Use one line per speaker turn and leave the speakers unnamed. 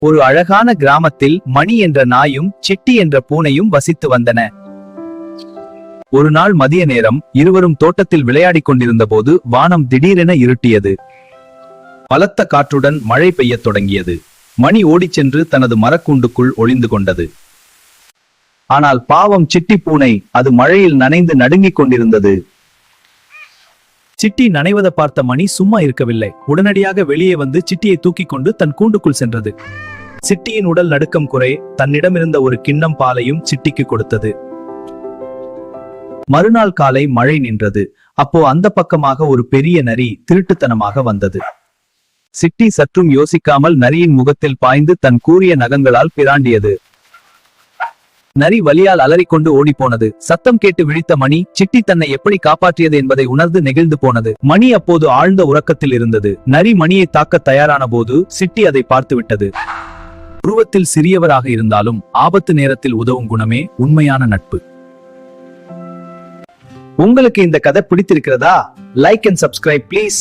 ஒரு அழகான கிராமத்தில் மணி என்ற நாயும் சிட்டி என்ற பூனையும் வசித்து வந்தன. ஒரு நாள் மதிய நேரம் இருவரும் தோட்டத்தில் விளையாடிக் கொண்டிருந்த போது வானம் திடீரென இருட்டியது. பலத்த காற்றுடன் மழை பெய்யத் தொடங்கியது. மணி ஓடிச் சென்று தனது மரக்கூண்டுக்குள் ஒளிந்து கொண்டது. ஆனால் பாவம் சிட்டி பூனை, அது மழையில் நனைந்து நடுங்கிக் கொண்டிருந்தது. சிட்டி நனைவதை பார்த்த மணி சும்மா இருக்கவில்லை. உடனடியாக வெளியே வந்து சிட்டியை தூக்கிக் கொண்டு தன் கூண்டுக்குள் சென்றது. சிட்டியின் உடல் நடுக்கம் குறை தன்னிடமிருந்த ஒரு கிண்ணம் பாலையும் சிட்டிக்கு கொடுத்தது. மறுநாள் காலை மழை நின்றது. அப்போ அந்த பக்கமாக ஒரு பெரிய நரி திருட்டுத்தனமாக வந்தது. சிட்டி சற்றும் யோசிக்காமல் நரியின் முகத்தில் பாய்ந்து தன் கூரிய நகங்களால் பிராண்டியது. நரி வலியால் அலறிக்கொண்டு ஓடிப்போனது. சத்தம் கேட்டு விழித்த மணி, சிட்டி தன்னை எப்படி காப்பாற்றியது என்பதை உணர்ந்து நெகிழ்ந்து போனது. மணி அப்போது ஆழ்ந்த உறக்கத்தில் இருந்தது. நரி மணியை தாக்க தயாரான போது சிட்டி அதை பார்த்து விட்டது. உருவத்தில் சிறியவராக இருந்தாலும் ஆபத்து நேரத்தில் உதவும் குணமே உண்மையான நட்பு. உங்களுக்கு இந்த கதை பிடித்திருக்கிறதா? Like and subscribe please.